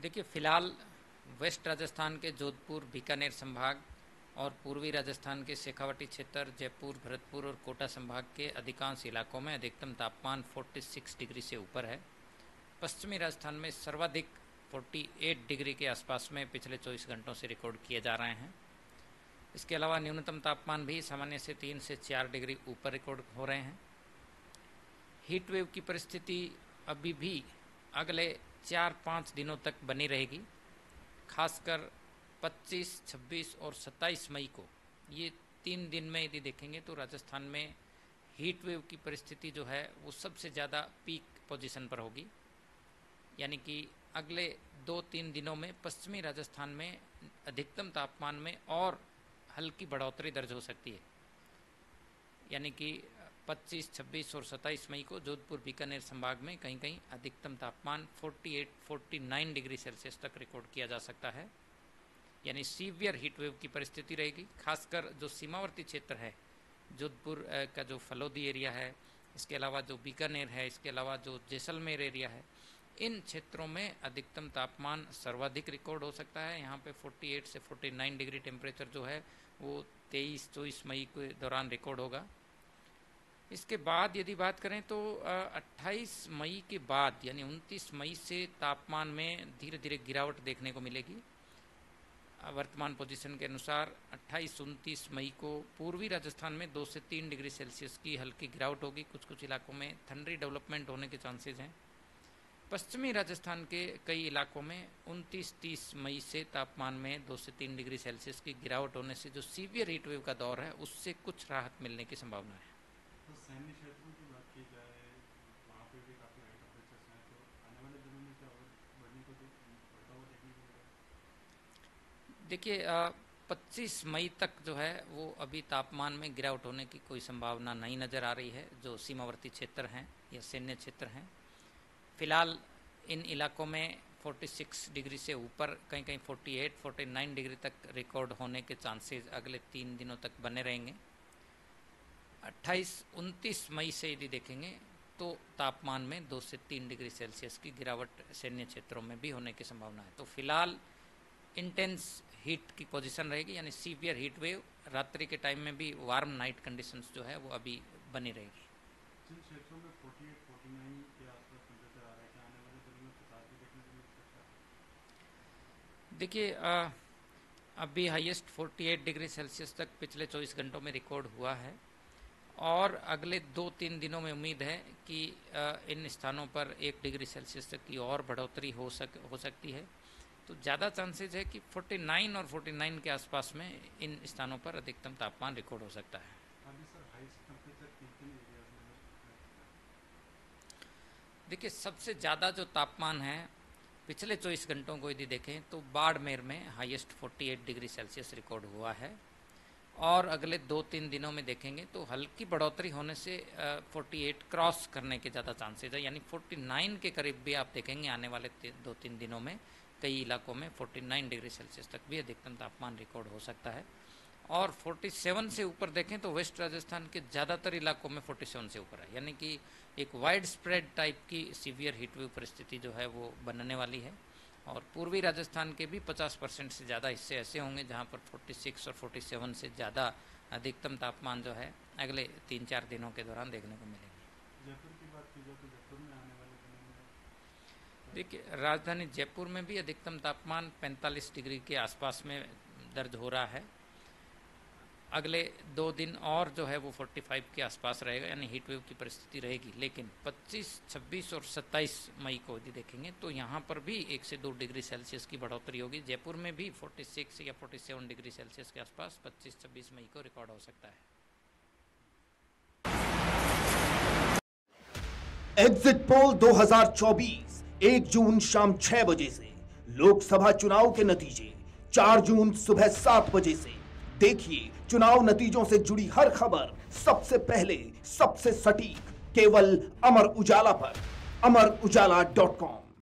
देखिए, फिलहाल वेस्ट राजस्थान के जोधपुर, बीकानेर संभाग और पूर्वी राजस्थान के शेखावाटी क्षेत्र, जयपुर, भरतपुर और कोटा संभाग के अधिकांश इलाकों में अधिकतम तापमान 46 डिग्री से ऊपर है। पश्चिमी राजस्थान में सर्वाधिक 48 डिग्री के आसपास में पिछले 24 घंटों से रिकॉर्ड किए जा रहे हैं। इसके अलावा न्यूनतम तापमान भी सामान्य से 3 से 4 डिग्री ऊपर रिकॉर्ड हो रहे हैं। हीट वेव की परिस्थिति अभी भी अगले 4-5 दिनों तक बनी रहेगी। खासकर 25, 26 और 27 मई को, ये 3 दिन में यदि देखेंगे तो राजस्थान में हीट वेव की परिस्थिति जो है वो सबसे ज़्यादा पीक पोजीशन पर होगी। यानी कि अगले 2-3 दिनों में पश्चिमी राजस्थान में अधिकतम तापमान में और हल्की बढ़ोतरी दर्ज हो सकती है। यानी कि 25, 26 और 27 मई को जोधपुर, बीकानेर संभाग में कहीं कहीं अधिकतम तापमान 48-49 डिग्री सेल्सियस तक रिकॉर्ड किया जा सकता है। यानी सीवियर हीट वेव की परिस्थिति रहेगी। खासकर जो सीमावर्ती क्षेत्र है, जोधपुर का जो फलोदी एरिया है, इसके अलावा जो बीकानेर है, इसके अलावा जो जैसलमेर एरिया है, इन क्षेत्रों में अधिकतम तापमान सर्वाधिक रिकॉर्ड हो सकता है। यहाँ पे 48 से 49 डिग्री टेम्परेचर जो है वो 23-24 मई के दौरान रिकॉर्ड होगा। इसके बाद यदि बात करें तो 28 मई के बाद यानी 29 मई से तापमान में धीरे धीरे गिरावट देखने को मिलेगी। वर्तमान पोजीशन के अनुसार 28-29 मई को पूर्वी राजस्थान में 2 से 3 डिग्री सेल्सियस की हल्की गिरावट होगी। कुछ इलाकों में ठंडी डेवलपमेंट होने के चांसेज हैं। पश्चिमी राजस्थान के कई इलाकों में 29-30 मई से तापमान में 2 से 3 डिग्री सेल्सियस की गिरावट होने से जो सीवियर हीट वेव का दौर है उससे कुछ राहत मिलने की संभावना है। तो सैन्य क्षेत्रों की बात की जाए, वहाँ पे भी काफ़ी हाई टेम्परेचर्स हैं, तो आने वाले दिनों में क्या और बढ़ने को बढ़ता हुआ देखने को मिलेगा? देखिए, 25 मई तक जो है वो अभी तापमान में गिरावट होने की कोई संभावना नहीं नज़र आ रही है। जो सीमावर्ती क्षेत्र हैं या सैन्य क्षेत्र हैं, फिलहाल इन इलाकों में 46 डिग्री से ऊपर, कहीं कहीं 48-49 डिग्री तक रिकॉर्ड होने के चांसेस अगले 3 दिनों तक बने रहेंगे। 28-29 मई से यदि देखेंगे तो तापमान में 2 से 3 डिग्री सेल्सियस की गिरावट सैन्य क्षेत्रों में भी होने की संभावना है। तो फिलहाल इंटेंस हीट की पोजीशन रहेगी, यानी सीवियर हीट वेव। रात्रि के टाइम में भी वार्म नाइट कंडीशंस जो है वो अभी बनी रहेगी। जिन क्षेत्रों में 48-49 के आसपास टेम्परेचर आ रहा है, क्या आने वाले दिनों में 50 भी देखने को मिल सकता है? देखिए, अभी हाईएस्ट 48 डिग्री सेल्सियस तक पिछले 24 घंटों में रिकॉर्ड हुआ है और अगले 2-3 दिनों में उम्मीद है कि इन स्थानों पर 1 डिग्री सेल्सियस तक की और बढ़ोतरी हो सकती है। तो ज़्यादा चांसेज है कि 49 और 49 के आसपास में इन स्थानों पर अधिकतम तापमान रिकॉर्ड हो सकता है। अभी सर हाईएस्ट टेम्परेचर किन एरियाज में है? देखिए, सबसे ज़्यादा जो तापमान है पिछले 24 घंटों को यदि देखें तो बाड़मेर में हाईएस्ट 48 डिग्री सेल्सियस रिकॉर्ड हुआ है और अगले 2-3 दिनों में देखेंगे तो हल्की बढ़ोतरी होने से 48 क्रॉस करने के ज़्यादा चांसेज है। यानी 49 के करीब भी आप देखेंगे आने वाले 2-3 दिनों में कई इलाकों में 49 डिग्री सेल्सियस तक भी अधिकतम तापमान रिकॉर्ड हो सकता है। और 47 से ऊपर देखें तो वेस्ट राजस्थान के ज़्यादातर इलाकों में 47 से ऊपर है। यानी कि एक वाइड स्प्रेड टाइप की सीवियर हीट वेव परिस्थिति जो है वो बनने वाली है। और पूर्वी राजस्थान के भी 50% से ज़्यादा हिस्से ऐसे होंगे जहाँ पर 46 और 47 से ज़्यादा अधिकतम तापमान जो है अगले 3-4 दिनों के दौरान देखने को मिलेंगे। जयपुर की बात की जाए तो जयपुर में आने वाले दिनों में देखिए, राजधानी जयपुर में भी अधिकतम तापमान 45 डिग्री के आसपास में दर्ज हो रहा है। अगले 2 दिन और जो है वो 45 के आसपास रहेगा, यानी हीट वेव की परिस्थिति रहेगी। लेकिन 25, 26 और 27 मई को यदि देखेंगे तो यहाँ पर भी 1 से 2 डिग्री सेल्सियस की बढ़ोतरी होगी। जयपुर में भी 46 या 47 डिग्री सेल्सियस के आसपास 25-26 मई को रिकॉर्ड हो सकता है। एग्जिट पोल 2024 1 जून शाम 6 बजे से, लोकसभा चुनाव के नतीजे 4 जून सुबह 7 बजे से। देखिए चुनाव नतीजों से जुड़ी हर खबर सबसे पहले, सबसे सटीक, केवल अमर उजाला पर, amarujala.com।